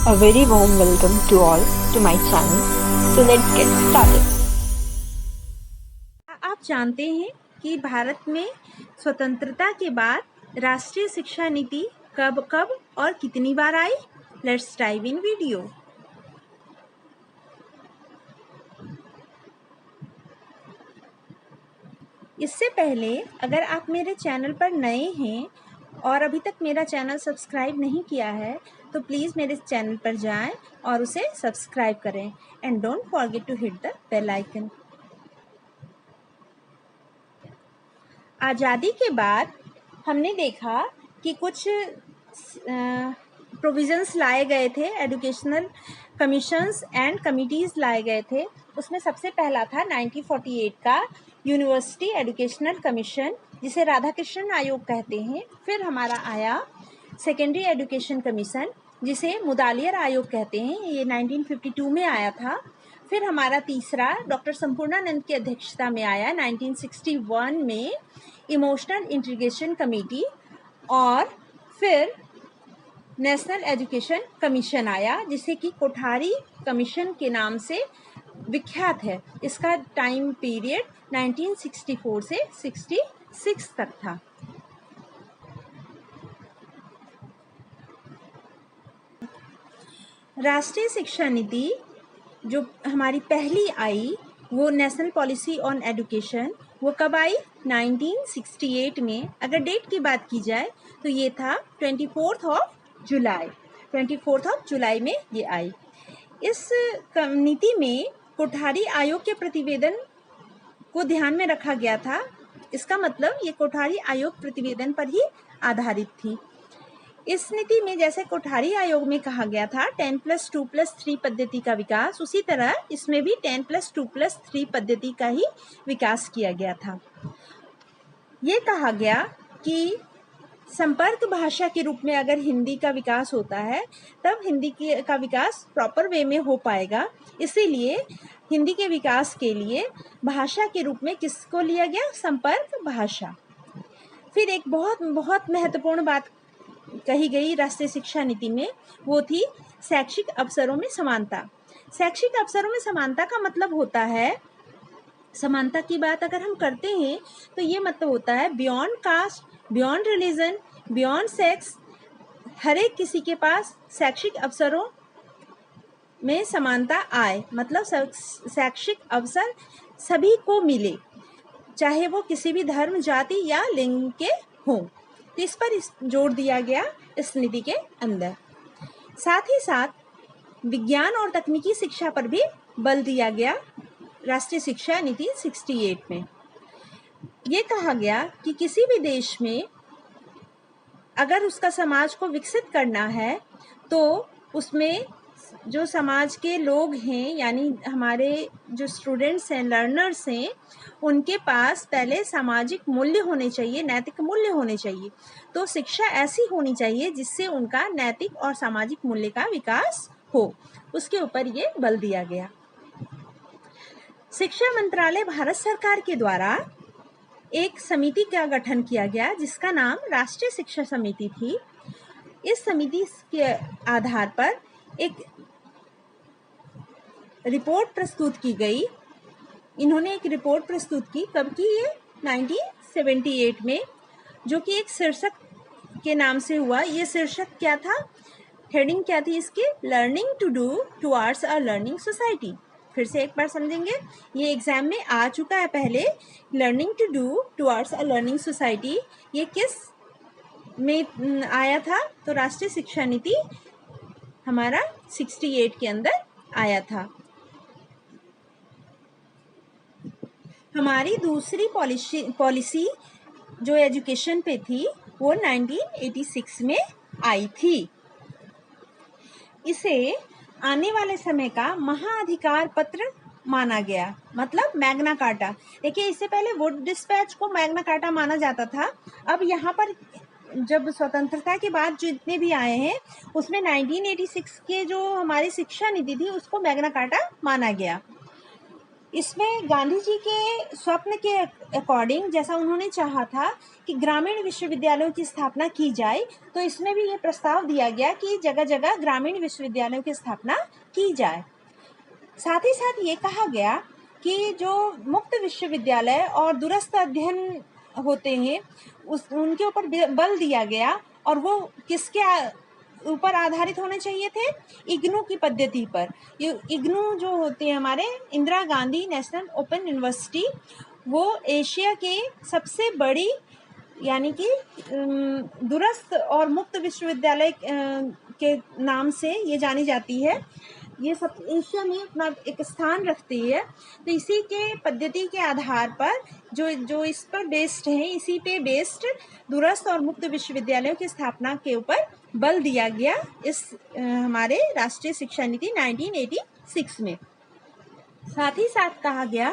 A very warm welcome to all to my channel. So let's get started. आप जानते हैं कि भारत में स्वतंत्रता के बाद राष्ट्रीय शिक्षा नीति कब कब और कितनी बार आई? Let's dive in video. इससे पहले अगर आप मेरे चैनल पर नए हैं और अभी तक मेरा चैनल सब्सक्राइब नहीं किया है तो प्लीज़ मेरे चैनल पर जाएं और उसे सब्सक्राइब करें and don't forget to hit the bell icon. आज़ादी के बाद हमने देखा कि कुछ प्रोविज़न्स लाए गए थे, एजुकेशनल कमीशंस एंड कमिटीज़ लाए गए थे। उसमें सबसे पहला था 1948 का यूनिवर्सिटी एजुकेशनल कमीशन, जिसे राधाकृष्णन आयोग कहते हैं। फिर हमारा आया सेकेंडरी एजुकेशन कमीशन, जिसे मुदालियर आयोग कहते हैं, ये 1952 में आया था। फिर हमारा तीसरा डॉक्टर संपूर्णानंद की अध्यक्षता में आया 1961 में इमोशनल इंटीग्रेशन कमेटी, और फिर नेशनल एजुकेशन कमीशन आया, जिसे कि कोठारी कमीशन के नाम से विख्यात है। इसका टाइम पीरियड 1964 से 66 तक था। राष्ट्रीय शिक्षा नीति जो हमारी पहली आई वो नेशनल पॉलिसी ऑन एजुकेशन, वो कब आई? 1968 में। अगर डेट की बात की जाए तो ये था 24 जुलाई में ये आई। इस नीति में कोठारी आयोग के प्रतिवेदन को ध्यान में रखा गया था। इसका मतलब ये कोठारी आयोग प्रतिवेदन पर ही आधारित थी। इस नीति में जैसे कोठारी आयोग में कहा गया था 10+2+3 पद्धति का विकास, उसी तरह इसमें भी 10+2+3 पद्धति का ही विकास किया गया था। ये कहा गया कि संपर्क भाषा के रूप में अगर हिंदी का विकास होता है तब हिंदी का विकास प्रॉपर वे में हो पाएगा। इसीलिए हिंदी के विकास के लिए भाषा के रूप में किसको लिया गया? संपर्क भाषा। फिर एक बहुत बहुत महत्वपूर्ण बात कही गई राष्ट्रीय शिक्षा नीति में, वो थी शैक्षिक अवसरों में समानता। शैक्षिक अवसरों में समानता का मतलब होता है, समानता की बात अगर हम करते हैं तो ये मतलब होता है beyond caste, beyond religion, beyond sex, हर एक किसी के पास शैक्षिक अवसरों में समानता आए, मतलब शैक्षिक अवसर सभी को मिले, चाहे वो किसी भी धर्म, जाति या लिंग के हों। तो इस पर जोर दिया गया इस नीति के अंदर। साथ ही साथ विज्ञान और तकनीकी शिक्षा पर भी बल दिया गया राष्ट्रीय शिक्षा नीति 68 में। ये कहा गया कि किसी भी देश में अगर उसका समाज को विकसित करना है तो उसमें जो समाज के लोग हैं, यानी हमारे जो स्टूडेंट्स हैं, लर्नर्स हैं, उनके पास पहले सामाजिक मूल्य होने चाहिए, नैतिक मूल्य होने चाहिए। तो शिक्षा ऐसी होनी चाहिए जिससे उनका नैतिक और सामाजिक मूल्य का विकास हो, उसके ऊपर ये बल दिया गया। शिक्षा मंत्रालय भारत सरकार के द्वारा एक समिति का गठन किया गया जिसका नाम राष्ट्रीय शिक्षा समिति थी। इस समिति के आधार पर एक रिपोर्ट प्रस्तुत की गई। इन्होंने एक रिपोर्ट प्रस्तुत की, कब की? ये 1978 में, जो कि एक शीर्षक के नाम से हुआ। ये शीर्षक क्या था? हेडिंग क्या थी इसकी? Learning to do towards a learning society. फिर से एक बार समझेंगे, ये एग्जाम में आ चुका है पहले। Learning to do towards a learning society, ये किस में आया था? तो राष्ट्रीय शिक्षा नीति हमारा 68 के अंदर आया था। हमारी दूसरी पॉलिसी जो एजुकेशन पे थी वो 1986 में आई थी। इसे आने वाले समय का महाअधिकार पत्र माना गया, मतलब मैग्ना कार्टा। देखिए, इससे पहले वुड डिस्पैच को मैग्ना कार्टा माना जाता था। अब यहाँ पर जब स्वतंत्रता के बाद जितने भी आए हैं उसमें 1986 के जो हमारी शिक्षा नीति थी उसको मैग्ना कार्टा माना गया। इसमें गांधी जी के स्वप्न के अकॉर्डिंग जैसा उन्होंने चाहा था कि ग्रामीण विश्वविद्यालयों की स्थापना की जाए, तो इसमें भी ये प्रस्ताव दिया गया कि जगह जगह ग्रामीण विश्वविद्यालयों की स्थापना की जाए। साथ ही साथ ये कहा गया कि जो मुक्त विश्वविद्यालय और दूरस्थ अध्ययन होते हैं उनके ऊपर बल दिया गया, और वो किसके ऊपर आधारित होने चाहिए थे? इग्नू की पद्धति पर। ये इग्नू जो होते हैं हमारे Indira Gandhi national open university, वो एशिया के सबसे बड़ी यानी कि दूरस्थ और मुक्त विश्वविद्यालय के नाम से ये जानी जाती है। ये सब एशिया में अपना एक स्थान रखती है। तो इसी के पद्धति के आधार पर जो इस पर बेस्ड है, इसी पे बेस्ड दूरस्थ और मुक्त विश्वविद्यालयों की स्थापना के ऊपर बल दिया गया इस हमारे राष्ट्रीय शिक्षा नीति 1986 में। साथ ही साथ कहा गया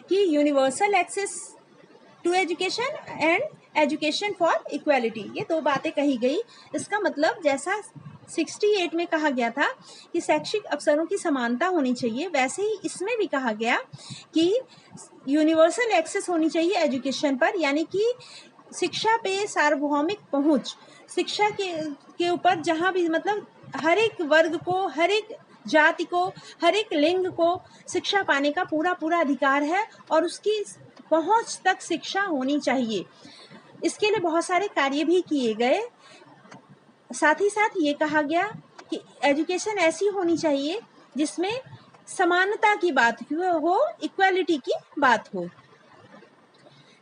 कि universal access to education and education for equality, ये दो बातें कही गई। इसका मतलब जैसा 68 में कहा गया था कि शैक्षिक अवसरों की समानता होनी चाहिए, वैसे ही इसमें भी कहा गया कि यूनिवर्सल एक्सेस होनी चाहिए एजुकेशन पर, यानी कि शिक्षा पे सार्वभौमिक पहुंच, शिक्षा के ऊपर जहाँ भी मतलब हर एक वर्ग को, हर एक जाति को, हर एक लिंग को शिक्षा पाने का पूरा अधिकार है और उसकी पहुंच तक शिक्षा होनी चाहिए। इसके लिए बहुत सारे कार्य भी किए गए। साथ ही साथ ये कहा गया कि एजुकेशन ऐसी होनी चाहिए जिसमें समानता की बात हो, इक्वालिटी की बात हो।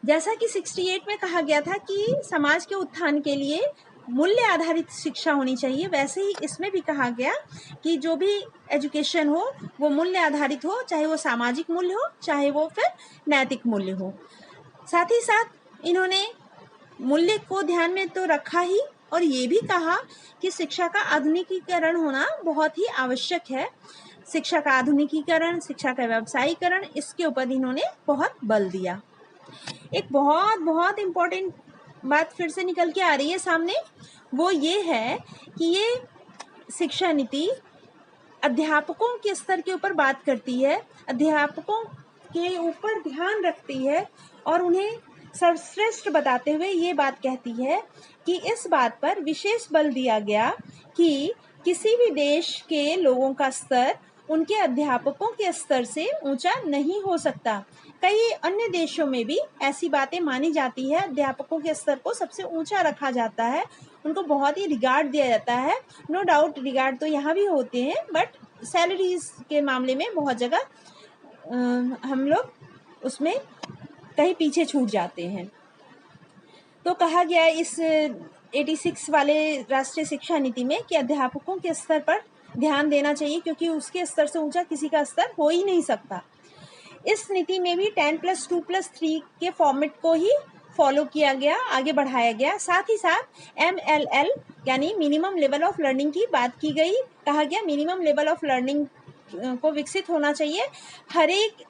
जैसा कि 68 में कहा गया था कि समाज के उत्थान के लिए मूल्य आधारित शिक्षा होनी चाहिए, वैसे ही इसमें भी कहा गया कि जो भी एजुकेशन हो वो मूल्य आधारित हो, चाहे वो सामाजिक मूल्य हो, चाहे वो फिर नैतिक मूल्य हो। साथ ही साथ इन्होंने मूल्य को ध्यान में तो रखा ही, और ये भी कहा कि शिक्षा का आधुनिकीकरण होना बहुत ही आवश्यक है। शिक्षा का आधुनिकीकरण, शिक्षा का व्यवसायीकरण, इसके ऊपर इन्होंने बहुत बल दिया। एक बहुत इम्पोर्टेंट बात फिर से निकल के आ रही है सामने, वो ये है कि ये शिक्षा नीति अध्यापकों के स्तर के ऊपर बात करती है, अध्यापकों के ऊपर ध्यान रखती है और उन्हें सर्वश्रेष्ठ बताते हुए ये बात कहती है कि इस बात पर विशेष बल दिया गया कि किसी भी देश के लोगों का स्तर उनके अध्यापकों के स्तर से ऊंचा नहीं हो सकता। कई अन्य देशों में भी ऐसी बातें मानी जाती है, अध्यापकों के स्तर को सबसे ऊंचा रखा जाता है, उनको बहुत ही रिगार्ड दिया जाता है। नो डाउट रिगार्ड तो यहाँ भी होते हैं, बट सैलरीज के मामले में बहुत जगह हम लोग उसमें कहीं पीछे छूट जाते हैं। तो कहा गया इस 86 वाले राष्ट्रीय शिक्षा नीति में कि अध्यापकों के स्तर पर ध्यान देना चाहिए, क्योंकि उसके स्तर से ऊंचा किसी का स्तर हो ही नहीं सकता। इस नीति में भी 10+2+3 के फॉर्मेट को ही फॉलो किया गया, आगे बढ़ाया गया। साथ ही साथ MLL यानी मिनिमम लेवल ऑफ लर्निंग की बात की गई। कहा गया मिनिमम लेवल ऑफ लर्निंग को विकसित होना चाहिए हर एक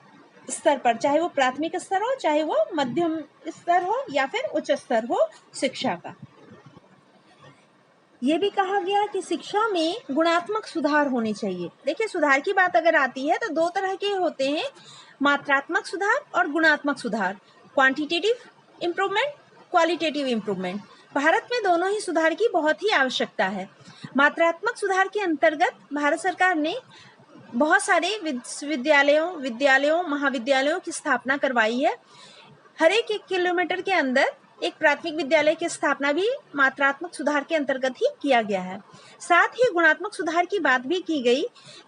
स्तर पर, चाहे वो प्राथमिक स्तर हो, चाहे वो मध्यम स्तर हो या फिर उच्च स्तर हो शिक्षा का। ये भी कहा गया कि शिक्षा में गुणात्मक सुधार होने चाहिए। देखिए, सुधार की बात अगर आती है तो दो तरह के होते हैं, मात्रात्मक सुधार और गुणात्मक सुधार, quantitative improvement, qualitative improvement. Bharat में दोनों ही सुधार की बहुत ही आवश्यकता है। मात्रात्मक सुधार के अंतर्गत भारत सरकार ने बहुत सारे विद्यालयों, महाविद्यालयों की स्थापना करवाई है। हर एक किलोमीटर के अंदर एक प्राथमिक विद्यालय की स्थापना भी मात्रात्मक सुधार के अंतर्गत ही किया गया है। साथ ही गुणात्मक सुधार की बात भी की गई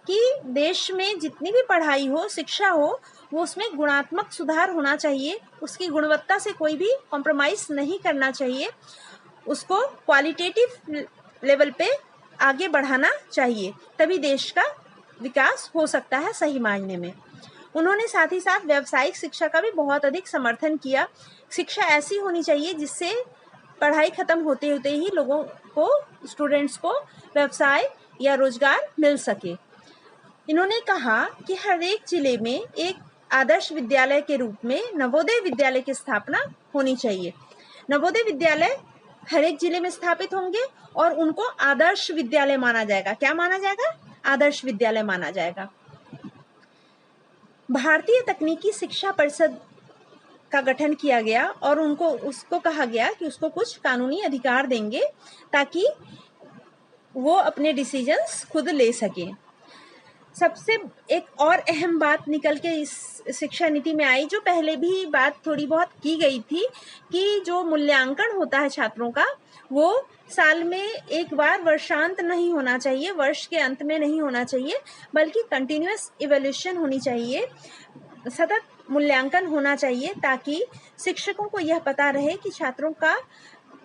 कि देश में जितनी भी पढ़ाई हो, शिक्षा हो, वो उसमें गुणात्मक सुधार होना चाहिए, उसकी गुणवत्ता से कोई भी कॉम्प्रोमाइज नहीं करना चाहिए, उसको क्वालिटेटिव लेवल पे आगे बढ़ाना चाहिए, तभी देश का विकास हो सकता है सही मायने में। उन्होंने साथ ही साथ व्यावसायिक शिक्षा का भी बहुत अधिक समर्थन किया। शिक्षा ऐसी होनी चाहिए जिससे पढ़ाई खत्म होते होते ही लोगों को, स्टूडेंट्स को व्यवसाय या रोजगार मिल सके। इन्होंने कहा कि हर एक जिले में एक आदर्श विद्यालय के रूप में नवोदय विद्यालय की स्थापना होनी चाहिए। नवोदय विद्यालय हर एक जिले में स्थापित होंगे और उनको आदर्श विद्यालय माना जाएगा। क्या माना जाएगा? आदर्श विद्यालय माना जाएगा। भारतीय तकनीकी शिक्षा परिषद का गठन किया गया और उसको कहा गया कि उसको कुछ कानूनी अधिकार देंगे ताकि वो अपने डिसीजंस खुद ले सके। सबसे एक और अहम बात निकल के इस शिक्षा नीति में आई, जो पहले भी बात थोड़ी बहुत की गई थी, कि जो मूल्यांकन होता है छात्रों का, वो साल में एक बार वर्षांत नहीं होना चाहिए, वर्ष के अंत में नहीं होना चाहिए, बल्कि कंटिन्यूअस इवैल्यूएशन होनी चाहिए, सतत मूल्यांकन होना चाहिए, ताकि शिक्षकों को यह पता रहे कि छात्रों का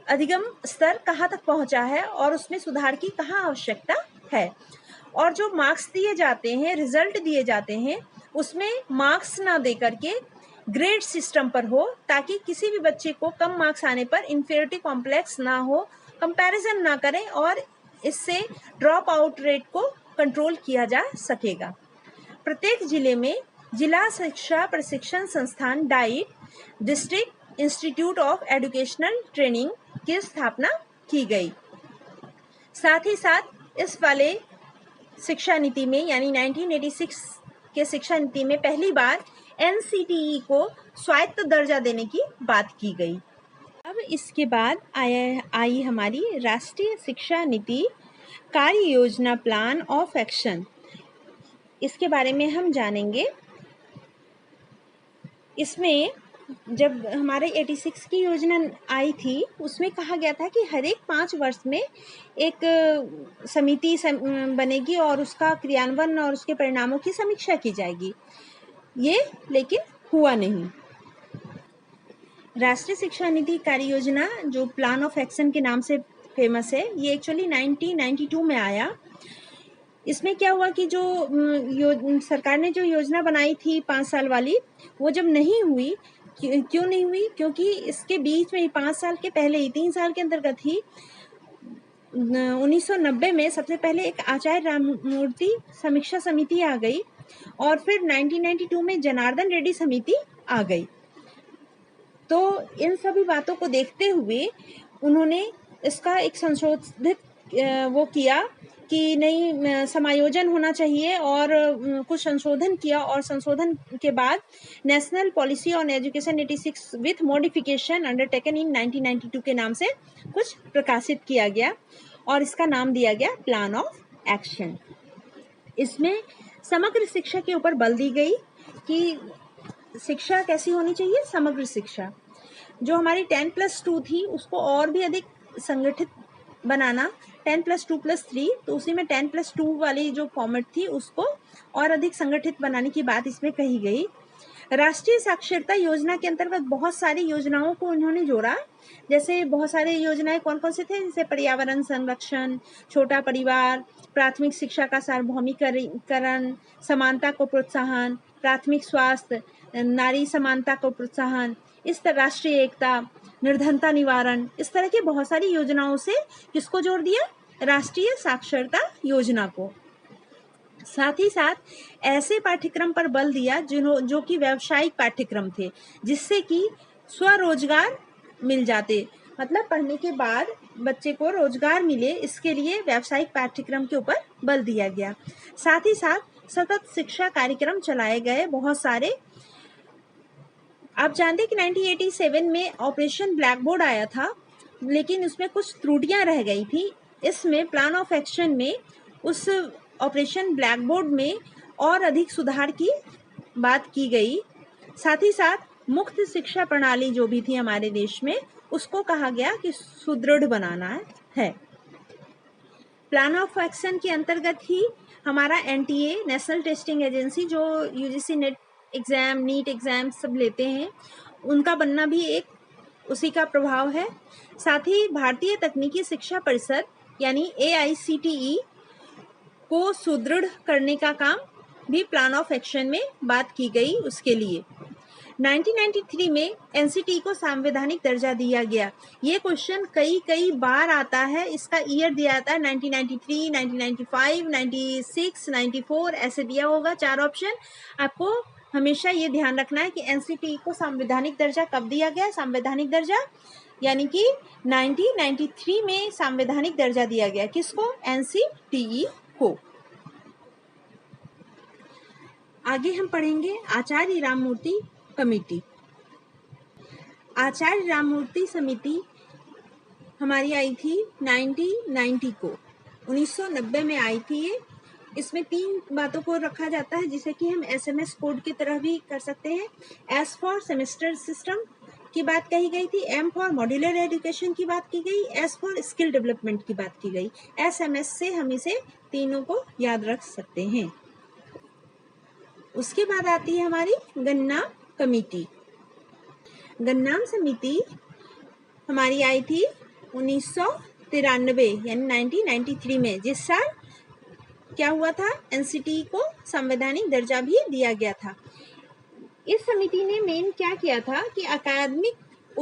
अधिगम स्तर कहाँ तक पहुँचा है और उसमें सुधार की कहाँ आवश्यकता है। और जो मार्क्स दिए जाते हैं, रिजल्ट दिए जाते हैं, उसमें मार्क्स ना दे करके ग्रेड सिस्टम पर हो, ताकि किसी भी बच्चे को कम मार्क्स आने पर इन्फीरियरिटी कॉम्प्लेक्स ना हो, कंपैरिजन ना करें, और इससे ड्रॉप आउट रेट को कंट्रोल किया जा सकेगा। प्रत्येक जिले में जिला शिक्षा प्रशिक्षण संस्थान diet district institute of educational training की स्थापना की गई। साथ ही साथ इस वाले शिक्षा नीति में यानी 1986 के शिक्षा नीति में पहली बार NCTE को स्वायत्त दर्जा देने की बात की गई। अब इसके बाद आई हमारी राष्ट्रीय शिक्षा नीति कार्य योजना, प्लान ऑफ एक्शन। इसके बारे में हम जानेंगे। इसमें जब हमारे 86 की योजना आई थी, उसमें कहा गया था कि हर एक 5 वर्ष में एक समिति बनेगी और उसका क्रियान्वयन और उसके परिणामों की समीक्षा की जाएगी। ये लेकिन हुआ नहीं। राष्ट्रीय शिक्षा नीति कार्य योजना, जो प्लान ऑफ एक्शन के नाम से फेमस है, ये एक्चुअली 1992 में आया। इसमें क्या हुआ कि जो सरकार ने जो योजना बनाई थी 5 साल वाली, वो जब नहीं हुई, क्यों नहीं हुई? क्योंकि इसके बीच में ही 5 साल के पहले ही 3 साल के अंतर्गत ही 1990 में सबसे पहले एक आचार्य राममूर्ति समीक्षा समिति आ गई और फिर 1992 में जनार्दन रेड्डी समिति आ गई। तो इन सभी बातों को देखते हुए उन्होंने इसका एक संशोधित वो किया कि नहीं, समायोजन होना चाहिए, और कुछ संशोधन किया, और संशोधन के बाद national policy on education 86 with modification undertaken इन 1992 के नाम से कुछ प्रकाशित किया गया और इसका नाम दिया गया प्लान ऑफ एक्शन। इसमें समग्र शिक्षा के ऊपर बल दी गई कि शिक्षा कैसी होनी चाहिए, समग्र शिक्षा। जो हमारी 10+2 थी, उसको और भी अधिक संगठित बनाना, 10+2+3, तो उसी में 10+2 वाली जो फॉर्मेट थी उसको और अधिक संगठित बनाने की बात इसमें कही गई। राष्ट्रीय साक्षरता योजना के अंतर्गत बहुत सारी योजनाओं को उन्होंने जोड़ा। जैसे बहुत सारे योजनाएं कौन कौन से थे, जैसे पर्यावरण संरक्षण, छोटा परिवार, प्राथमिक शिक्षा का सार्वभौमिकरण, समानता को प्रोत्साहन, प्राथमिक स्वास्थ्य, नारी समानता को प्रोत्साहन, इस तरह राष्ट्रीय एकता, निर्धनता निवारण, इस तरह की बहुत सारी योजनाओं से किसको जोड़ दिया, राष्ट्रीय साक्षरता योजना को। साथ ही साथ ऐसे पाठ्यक्रम पर बल दिया जो कि व्यावसायिक पाठ्यक्रम थे, जिससे कि स्वरोजगार मिल जाते, मतलब पढ़ने के बाद बच्चे को रोजगार मिले, इसके लिए व्यावसायिक पाठ्यक्रम के ऊपर बल दिया गया। साथ ही साथ सतत शिक्षा कार्यक्रम चलाए गए बहुत सारे। आप जानते हैं कि 1987 में ऑपरेशन ब्लैक बोर्ड आया था, लेकिन उसमें कुछ त्रुटियां रह गई थी। इसमें प्लान ऑफ एक्शन में उस ऑपरेशन ब्लैक बोर्ड में और अधिक सुधार की बात की गई। साथ ही साथ मुक्त शिक्षा प्रणाली जो भी थी हमारे देश में, उसको कहा गया कि सुदृढ़ बनाना है। प्लान ऑफ एक्शन के अंतर्गत ही हमारा NTA, नेशनल टेस्टिंग एजेंसी, जो UGC NET exam, NEET exam सब लेते हैं, उनका बनना भी एक उसी का प्रभाव है। साथ ही भारतीय तकनीकी शिक्षा परिषद यानी AICTE को सुदृढ़ करने का काम भी प्लान ऑफ एक्शन में बात की गई उसके लिए। 1993 में NCTE को संवैधानिक दर्जा दिया गया। ये क्वेश्चन कई बार आता है, इसका ईयर दिया जाता है 1993, 1995, 96, 94, ऐसे दिया होगा 4 ऑप्शन। आपको हमेशा ये ध्यान रखना है कि NCTE को संवैधानिक दर्जा कब दिया गया। संवैधानिक दर्जा यानी कि 1993 में संवैधानिक दर्जा दिया गया। किसको? NCTE को। आगे हम पढ़ेंगे आचार्य राममूर्ति कमेटी। आचार्य राममूर्ति समिति हमारी आई थी 1990 को, 1990 में आई थी ये। इसमें 3 बातों को रखा जाता है जिसे कि हम SMS कोड की तरह भी कर सकते हैं। S फॉर सेमेस्टर सिस्टम की बात कही गई थी, M फॉर मॉड्यूलर एजुकेशन की बात की गई, S फॉर स्किल डेवलपमेंट की बात की गई। SMS से हम इसे तीनों को याद रख सकते हैं। उसके बाद आती है हमारी गन्ना कमेटी। गन्नाम समिति हमारी आई थी 1993 यानी 1993 में, जिस साल क्या हुआ था, NCT को संवैधानिक दर्जा भी दिया गया था। इस समिति ने मेन क्या किया था कि अकादमिक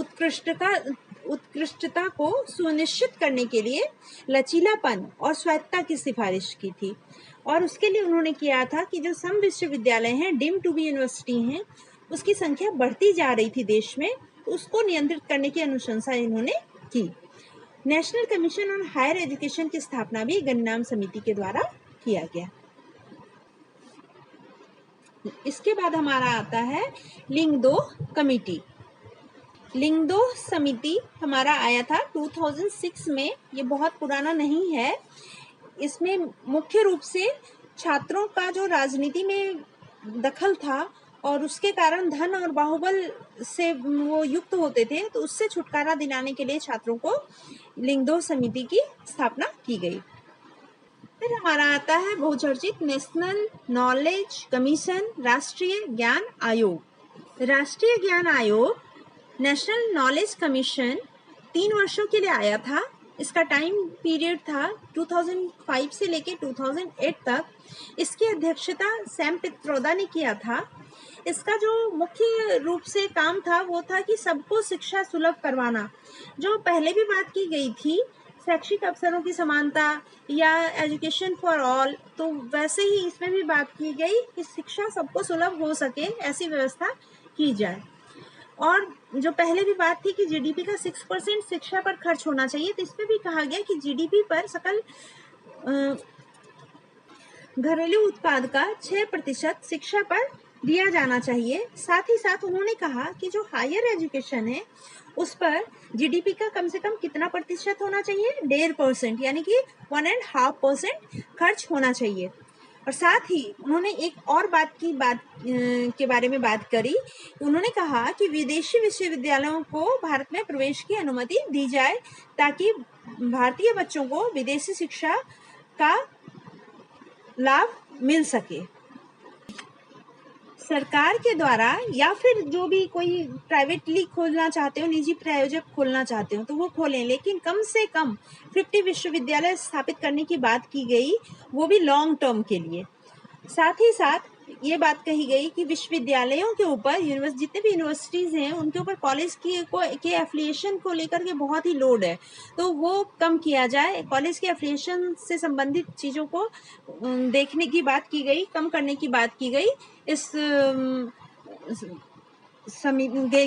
उत्कृष्टता को सुनिश्चित करने के लिए लचीलापन और स्वायत्तता की सिफारिश की थी। और उसके लिए उन्होंने किया था कि जो सम विश्वविद्यालय हैं, डीम टू बी यूनिवर्सिटी हैं, उसकी संख्या बढ़ती जा रही थी देश में, तो उसको नियंत्रित करने की अनुशंसा इन्होंने की। National commission on higher education की स्थापना भी गन्नाम समिति के द्वारा किया गया। इसके बाद हमारा आता है लिंगदो कमेटी। लिंगदो समिति हमारा आया था 2006 में, ये बहुत पुराना नहीं है। इसमें मुख्य रूप से छात्रों का जो राजनीति में दखल था और उसके कारण धन और बाहुबल से वो युक्त होते थे, तो उससे छुटकारा दिलाने के लिए छात्रों को लिंगदो समिति की स्थापना की गई। फिर हमारा आता है बहुचर्चित नेशनल नॉलेज कमीशन, राष्ट्रीय ज्ञान आयोग। राष्ट्रीय ज्ञान आयोग, नेशनल नॉलेज कमीशन 3 वर्षों के लिए आया था। इसका टाइम पीरियड था 2005 से लेके 2008 तक। इसकी अध्यक्षता सैम पित्रोदा ने किया था। इसका जो मुख्य रूप से काम था वो था कि सबको शिक्षा सुलभ करवाना। जो पहले भी बात की गई थी शैक्षिक अवसरों की समानता या एजुकेशन फॉर ऑल, तो वैसे ही इसमें भी बात की गई कि शिक्षा सबको सुलभ हो सके, ऐसी व्यवस्था की जाए। और जो पहले भी बात थी कि GDP का 6% शिक्षा पर खर्च होना चाहिए, तो इसमें भी कहा गया कि GDP पर सकल घरेलू उत्पाद का 6% शिक्षा पर दिया जाना चाहिए। साथ ही साथ उन्होंने कहा कि जो हायर एजुकेशन है उस पर GDP का कम से कम कितना प्रतिशत होना चाहिए, 1.5%, यानी कि 1.5% खर्च होना चाहिए। और साथ ही उन्होंने एक और बात के बारे में बात करी। उन्होंने कहा कि विदेशी विश्वविद्यालयों को भारत में प्रवेश की अनुमति दी जाए ताकि भारतीय बच्चों को विदेशी शिक्षा का लाभ मिल सके। सरकार के द्वारा या फिर जो भी कोई प्राइवेटली खोलना चाहते हो, निजी प्रायोजक खोलना चाहते हो तो वो खोलें, लेकिन कम से कम 50 विश्वविद्यालय स्थापित करने की बात की गई, वो भी लॉन्ग टर्म के लिए। साथ ही साथ ये बात कही गई कि विश्वविद्यालयों के ऊपर जितने भी यूनिवर्सिटीज़ हैं उनके ऊपर कॉलेज के एफिलिएशन को लेकर के बहुत ही लोड है, तो वो कम किया जाए। कॉलेज के एफिलिएशन से संबंधित चीज़ों को देखने की बात की गई, कम करने की बात की गई इस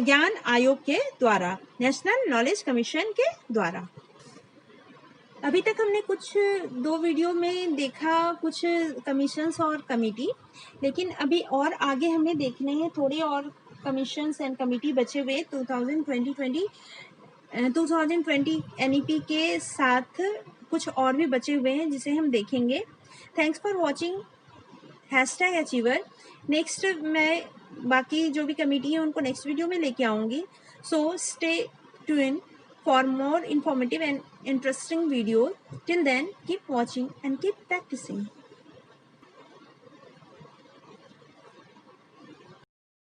ज्ञान आयोग के द्वारा, नेशनल नॉलेज कमीशन के द्वारा। अभी तक हमने कुछ 2 वीडियो में देखा कुछ कमीशंस और कमेटी, लेकिन अभी और आगे हमें देखने हैं थोड़े और कमीशंस एंड कमेटी बचे हुए 2020 NEP के साथ कुछ और भी बचे हुए हैं जिसे हम देखेंगे। Thanks for watching #Achiever। Next मैं बाकी जो भी कमेटी है उनको नेक्स्ट वीडियो में लेके आऊँगी। So stay tune for more informative and interesting videos. Till then, keep watching and keep practicing.